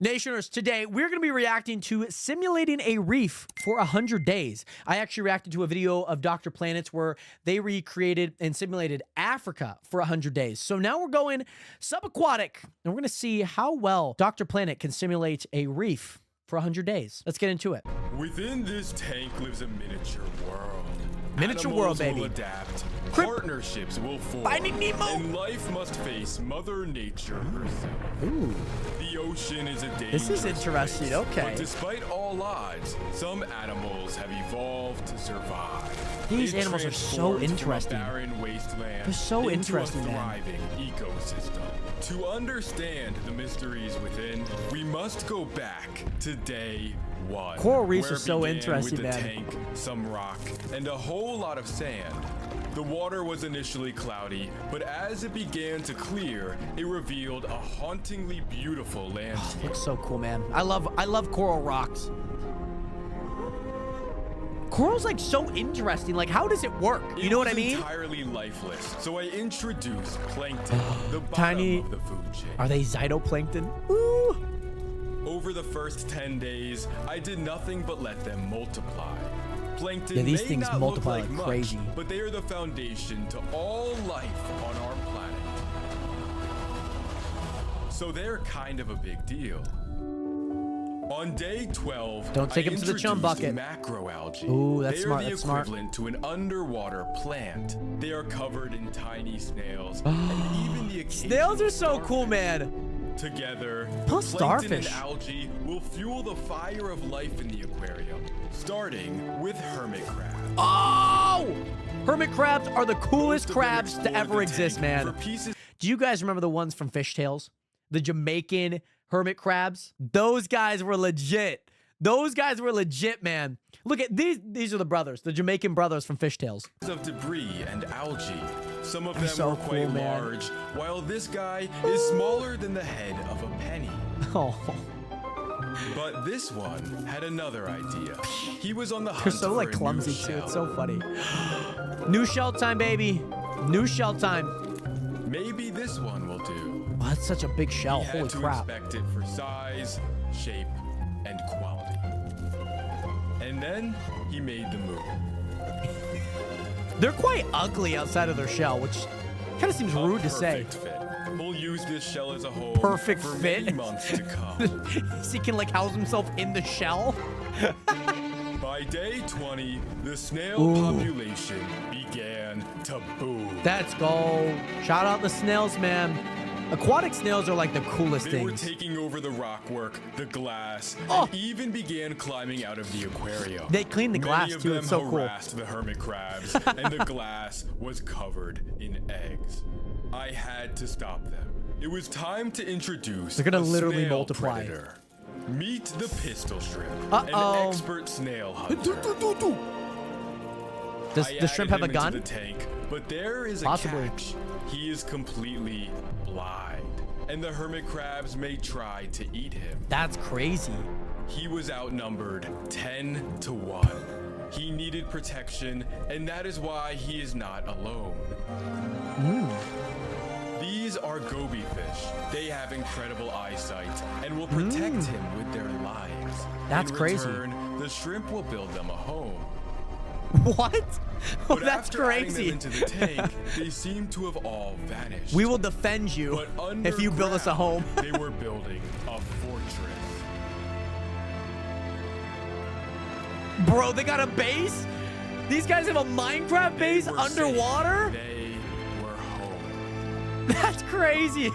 Nationers, today we're going to be reacting to simulating a reef for 100 days. I actually reacted to a video of Dr. Planet's where they recreated and simulated Africa for 100 days. So now we're going subaquatic, and we're going to see how well Dr. Planet can simulate a reef for 100 days. Let's get into it. Within this tank lives a miniature world. Miniature world, baby. Will adapt, partnerships will form, Finding Nemo. and life must face Mother Nature herself. Ooh. The ocean is a dangerous This is interesting, place, okay. But despite all odds, some animals have evolved to survive. These They animals are so transformed from a interesting. barren wasteland They're so into interesting, a man. thriving ecosystem. To understand the mysteries within, we must go back to day one. Coral reefs where are so began interesting, with a man. tank, some rock, and a whole lot of sand. The water was initially cloudy, but as it began to clear, it revealed a hauntingly beautiful landscape. Looks so cool, man. I love coral rocks. Coral's like so interesting. Like, how does it work? You know what I mean? Entirely lifeless. So I introduced plankton, the bottom Tiny. of the food chain. Are they phytoplankton? Ooh. Over the first 10 days, I did nothing but let them multiply. Plankton Yeah, these may things not multiply look like like much, crazy. but they are the foundation to all life on our planet. So they're kind of a big deal. On day 12, Don't take I him to the chum introduced bucket. macroalgae. Ooh, that's they smart, are the that's smart. equivalent to an underwater plant. They are covered in tiny snails, and even the occasional Snails are so cool, starfish. man. Together, Plus plankton starfish. and algae will fuel the fire of life in the aquarium, starting with hermit crabs. Oh! Hermit crabs are the coolest Most of them crabs to explore ever the exist, tank man. for pieces Do you guys remember the ones from Fish Tales? The Jamaican hermit crabs? Those guys were legit. Those guys were legit, man. Look at these. These are the brothers, the Jamaican brothers from Fish Tales. of debris and algae. Some of them so were quite cool, man. large, while this guy is smaller than the head of a penny. Oh, But this one had another idea. He was on the hunt they're so for like a new clumsy too. shell. It's so funny. New shell time, baby. New shell time. Maybe this one will do. Oh, that's such a big shell. He had Holy to crap. inspect it for size, shape, and quality. And then he made the move. They're quite ugly outside of their shell, which kind of seems A rude to say. perfect fit. We'll use this shell as a whole Perfect for fit? many months to come. So he can like house himself in the shell. By day 20, the snail Ooh. population began to boom. Let's go. Shout out the snails, man. Aquatic snails are like the coolest They were things. taking over the rockwork, the glass, Oh. and even began climbing out of the aquarium. They clean the glass Many of too. them It's so cool. harassed the hermit crabs, and the glass was covered in eggs. I had to stop them. It was time to introduce They're gonna a literally snail multiply. predator. Meet the pistol shrimp, Uh-oh. an expert snail hunter. Does I the shrimp have added a him gun? into the tank, but there is a Possibly. catch. He is completely blind, and the hermit crabs may try to eat him. That's crazy. He was outnumbered 10 to 1. He needed protection, and that is why he is not alone. These are goby fish. They have incredible eyesight and will protect him with their lives. That's In crazy. return, the shrimp will build them a home. What? Oh, But that's after adding them crazy. into the tank, they seem to have all vanished. We will defend you But if you build us a home. underground, they were building a fortress. Bro, they got a base? These guys have a Minecraft They base were safe. underwater? They were home. That's crazy.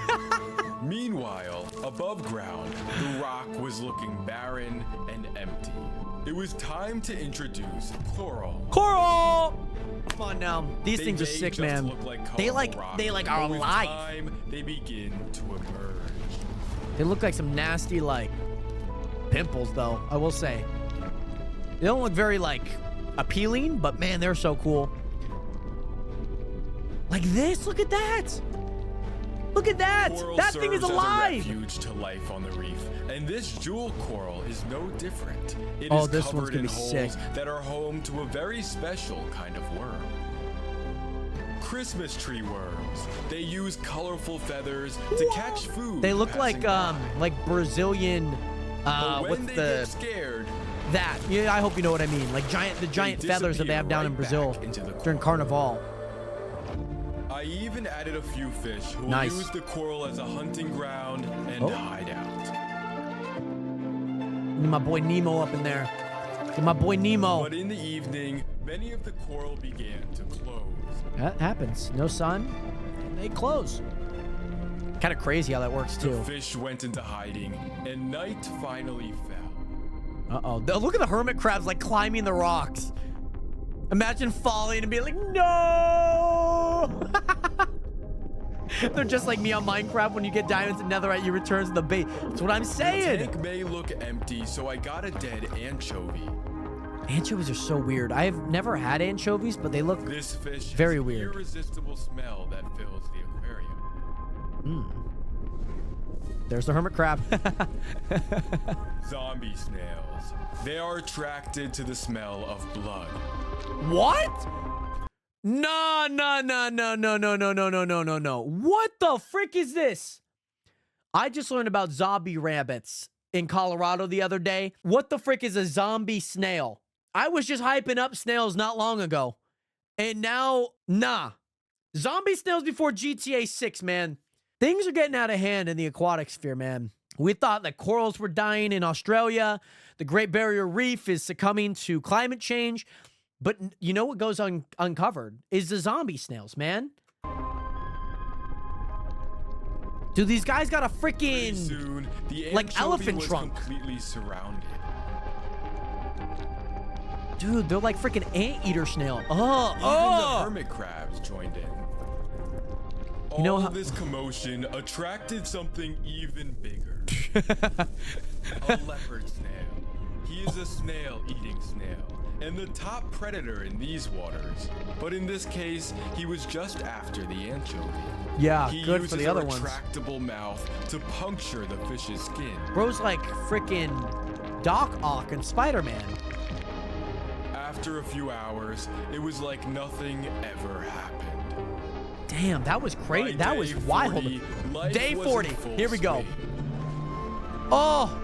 Meanwhile, above ground, the rock was looking barren and empty. It was time to introduce coral. Coral! Come on now. These They things are may sick, just man. look like They colorful like rock, are but with alive. time, they begin to emerge. They look like some nasty like pimples though, I will say. They don't look very like appealing, but man, they're so cool. Like this, look at that. Look at that. Coral That thing is serves as a alive. refuge to life on the reef, and this jewel coral is no different. It Oh, is this one's covered gonna in be holes sick. that are home to a very special kind of worm. Christmas tree worms. They use colorful feathers to catch food. They look passing by. like Brazilian But when with they the get scared, that. Yeah, I hope you know what I mean. Like the giant feathers that they have down in disappear Brazil right back into the during Carnival. I even added a few fish who will Nice. use the coral as a hunting ground and hideout. Get my boy Nemo up in there. Get my boy Nemo. But in the evening, many of the coral began to close. That happens. No sun, and they close. Kind of crazy how that works The too. fish went into hiding, and night finally fell. Uh-oh. Look at the hermit crabs like climbing the rocks. Imagine falling and being like, no! They're just like me on Minecraft. When you get diamonds and netherite, you return to the base. That's what I'm The saying. tank may look empty, so I got a dead anchovy. Anchovies are so weird. I have never had anchovies, but they look This fish very has an weird. irresistible smell that fills the aquarium. There's the hermit crab. Zombie snails. They are attracted to the smell of blood. What? No. What the frick is this? I just learned about zombie rabbits in Colorado the other day. What the frick is a zombie snail? I was just hyping up snails not long ago. And now, nah. Zombie snails before GTA 6, man. Things are getting out of hand in the aquatic sphere, man. We thought that corals were dying in Australia. The Great Barrier Reef is succumbing to climate change. But you know what goes uncovered is the zombie snails, man. Dude, these guys got a Pretty freaking soon, the like anchovy elephant was trunk. completely surrounded. Dude, they're like freaking anteater snail. Even the hermit crabs joined in. You know All how- of this commotion attracted something even bigger. A leopard snail. He is a snail-eating snail, and the top predator in these waters. But in this case, he was just after the anchovy. Yeah, He good uses for the a other ones. retractable mouth to puncture the fish's skin. Bro's like freaking Doc Ock and Spider-Man. After a few hours, it was like nothing ever happened. Damn, that was crazy. By That day was wild. 40, life Day was in 40. full Here we go. swing. Oh,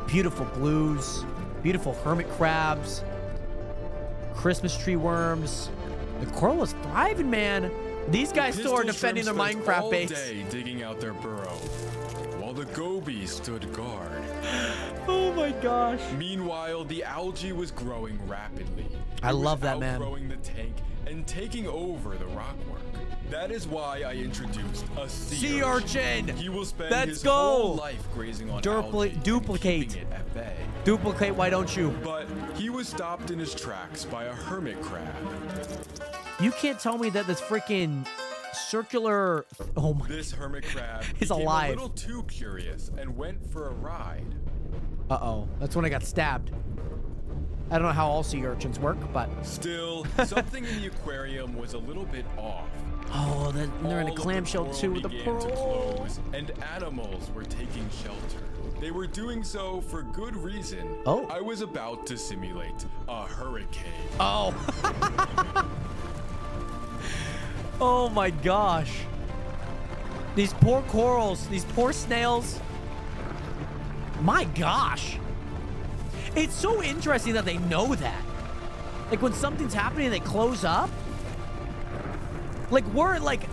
beautiful blues, beautiful hermit crabs, Christmas tree worms. The coral is thriving, man. These guys still are Pistol defending their shrimp spent Minecraft all base. day digging out their burrow, while the gobies stood guard. Oh my gosh. Meanwhile, the algae was growing rapidly. I It was love that, man. outgrowing the tank and taking over the rockwork. That is why I introduced a sea urchin. He will spend Let's his go. whole life grazing on algae and Duplicate. keeping it at bay. Duplicate, why don't you? But he was stopped in his tracks by a hermit crab. You can't tell me that this freaking circular... Oh my... This hermit crab He's became alive. a little too curious and went for a ride. Uh-oh. That's when I got stabbed. I don't know how all sea urchins work, but... Still, something in the aquarium was a little bit off. Oh, they're in a All of the clamshell coral too with the began to pearl. close, and animals were taking shelter. They were doing so for good reason. Oh. I was about to simulate a hurricane. Oh. Oh my gosh. These poor corals, these poor snails. My gosh. It's so interesting that they know that. Like when something's happening, they close up. Like we're like,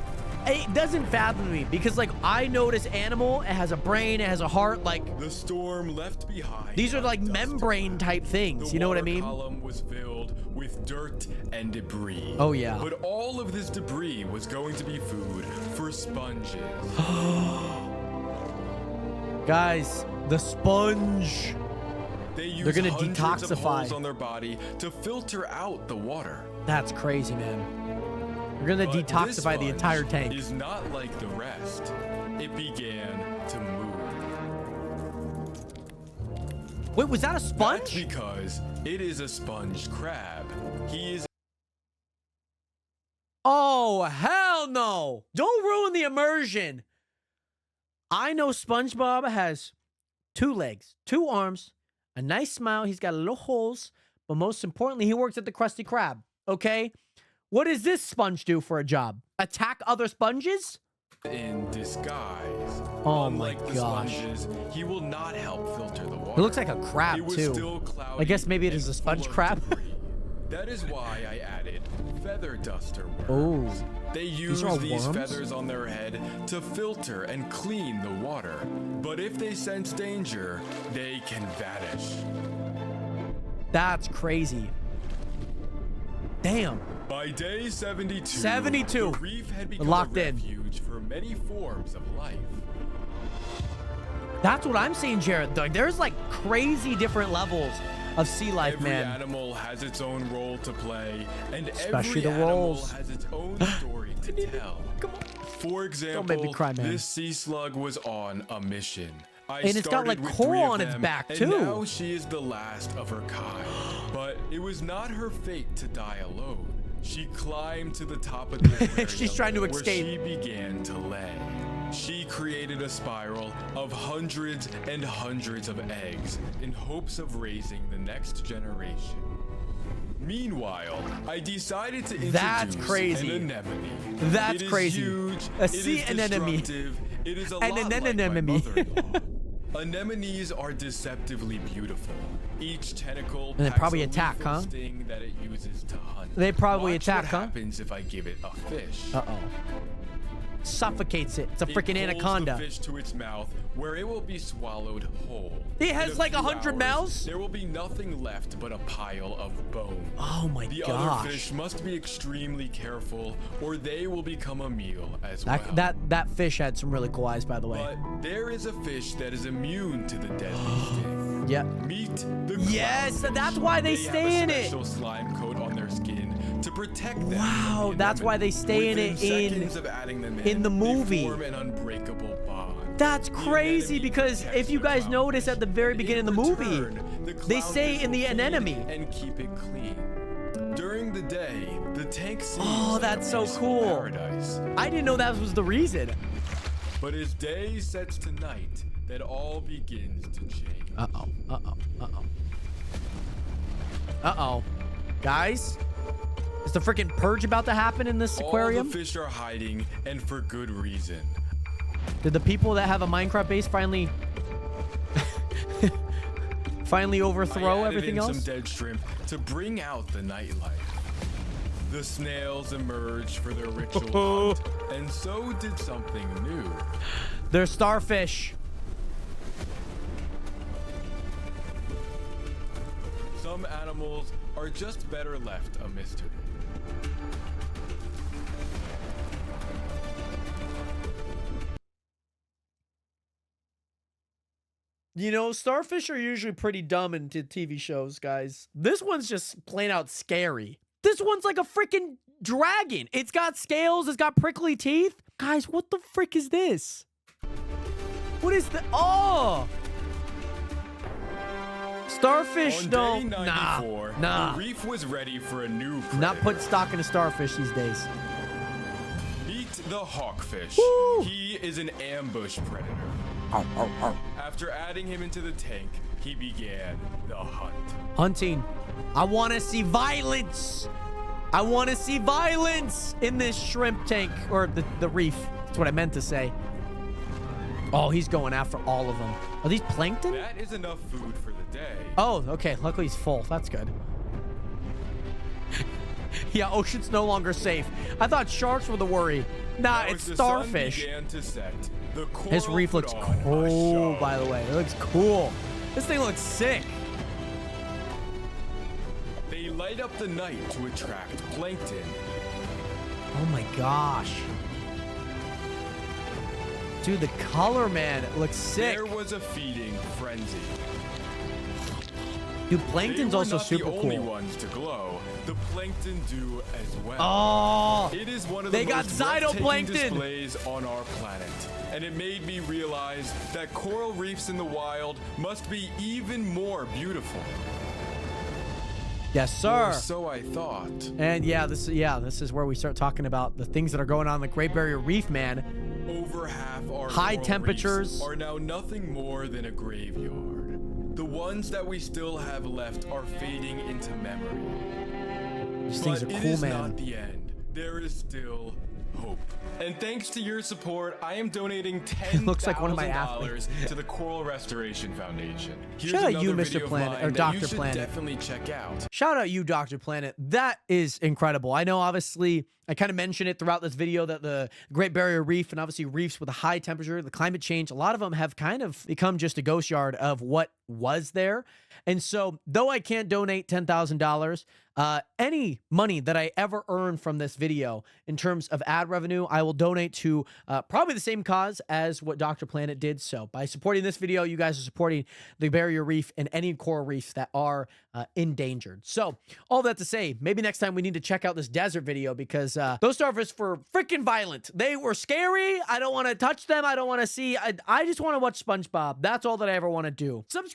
it doesn't fathom me because like I notice animal, it has a brain, it has a heart. Like The storm left behind. these are a like dust membrane type things. The You know what I water mean? column was filled with dirt and debris. Oh, yeah. But all of this debris was going to be food for sponges. Guys, the sponge. They used They're gonna hundreds of detoxify. holes on their body to filter out the water. That's crazy, man. We're gonna But this detoxify the sponge entire tank. Is not like the rest. It began to move. Wait, was that a That's sponge? because it is a sponge crab. He is Oh, hell no. Don't ruin the immersion. I know SpongeBob has 2 legs, 2 arms, a nice smile. He's got little holes, but most importantly, he works at the Krusty Krab, okay? What does this sponge do for a job? Attack other sponges? In disguise. Oh my Unlike the gosh. sponges, he will not help filter the water. It looks like a crab, It was too. still cloudy I guess maybe it is and a sponge full of crab. debris. That is why I added feather duster worms. Oh. They use are all these worms? feathers on their head to filter and clean the water. But if they sense danger, they can vanish. That's crazy. Damn. By day 72, 72. the reef had become Locked a in. refuge for many forms of life. That's what I'm saying, Jared. Like, there's like crazy different levels of sea life, Every man. animal has its own role to play, and Especially every the animal roles. has its own story to tell. Come on. For example, make me cry, man. this sea slug was on a mission. And it's got, like, started with coral 3 of on its them, back, and too. now she is the last of her kind. But it was not her fate to die alone. She climbed to the top of the aquarium She's trying to escape. where she began to lay. She created a spiral of hundreds and hundreds of eggs in hopes of raising the next generation. Meanwhile, I decided to introduce That's crazy. an anemone. That's It is crazy. Huge, A it sea is anemone. destructive, It is a And lot an like my anemone. mother-in-law. Anemones are deceptively beautiful. Each tentacle they packs probably a attack, lethal huh? sting that it uses to hunt. They probably Watch attack, what huh? happens if I give it a fish. Uh-oh. Suffocates it. It's a It freaking pulls anaconda. the fish to its mouth, where it will be swallowed whole. It In has a like few 100 hours, mouths? There will be nothing left but a pile of bone. Oh my The gosh. other fish must be extremely careful, or they will become a meal as well. That fish had some really cool eyes, by the way. But there is a fish that is immune to the deadly sting. Yep. Meet the Yes, clownfish. that's why they stay in have a it. special slime coat on their skin to protect them. Wow, from the that's why they stay in Within it in- seconds of adding them in the they movie. form an unbreakable bond. That's The crazy anemone because protects if you the guys clownfish, notice at the very and beginning in of the movie, return, the they say clownfish in the will feed anemone. and keep it clean. During the day, the tank seems Oh, like that's a so peaceful cool. paradise. I didn't know that was the reason. But as day sets to night, that all begins to change. Uh-oh. Uh-oh. Uh-oh. Uh-oh. Guys? Is the freaking purge about to happen in this aquarium? All the fish are hiding, and for good reason. Did the people that have a Minecraft base finally overthrow I added everything in else? some dead shrimp to bring out the nightlife. The snails emerged for their ritual hunt, and so did something new. They're starfish. Some animals are just better left a mystery. You know, starfish are usually pretty dumb in TV shows, guys. This one's just plain out scary. This one's like a freaking dragon. It's got scales. It's got prickly teeth. Guys, what the frick is this? What is the... Oh! Starfish On don't... day 94, Nah. the reef was ready for a new predator. Not putting stock in a starfish these days. Meet the hawkfish. Woo! He is an ambush predator. After adding him into the tank, he began the hunt. Hunting. I want to see violence. I want to see violence in this shrimp tank or the reef. That's what I meant to say. Oh, he's going after all of them. Are these plankton? That is enough food for the day. Oh, okay. Luckily he's full. That's good. Yeah, ocean's no longer safe. I thought sharks were the worry. Nah, Now, it's as the sun starfish. began to set, the His coral reef put looks on a cool, show. by the way. It looks cool. This thing looks sick. They light up the night to attract plankton. Oh my gosh. Dude, the color, man, it looks sick. There was a feeding frenzy. Dude, plankton's They were also not super the only cool. ones to glow. The plankton do as well. Oh, It is one of they the got most breathtaking phytoplankton. displays on our planet. And it made me realize that coral reefs in the wild must be even more beautiful. yes, Or sir. so I thought. And this is where we start talking about the things that are going on in the Great Barrier Reef, man. Over half our High coral temperatures. reefs are now nothing more than a graveyard. The ones that we still have left are fading into memory. These things are But it cool, is man. not the end. There is still hope. And thanks to your support, I am donating $10,000 Looks like one of my athletes. to the Coral Restoration Foundation. Here's Shout out you, another Mr. video of Planet, mine or that Dr. you should Planet. definitely check out. Shout out you, Dr. Planet. That is incredible. I know, obviously, I kind of mentioned it throughout this video that the Great Barrier Reef and obviously reefs with a high temperature, the climate change, a lot of them have kind of become just a ghost yard of what was there. And so, though I can't donate $10,000, any money that I ever earn from this video in terms of ad revenue, I will donate to probably the same cause as what Dr. Planet did. So by supporting this video, you guys are supporting the barrier reef and any coral reefs that are endangered. So all that to say, maybe next time we need to check out this desert video because those starfish were freaking violent. They were scary. I don't want to touch them. I don't want to see. I just want to watch SpongeBob. That's all that I ever want to do. Subscribe.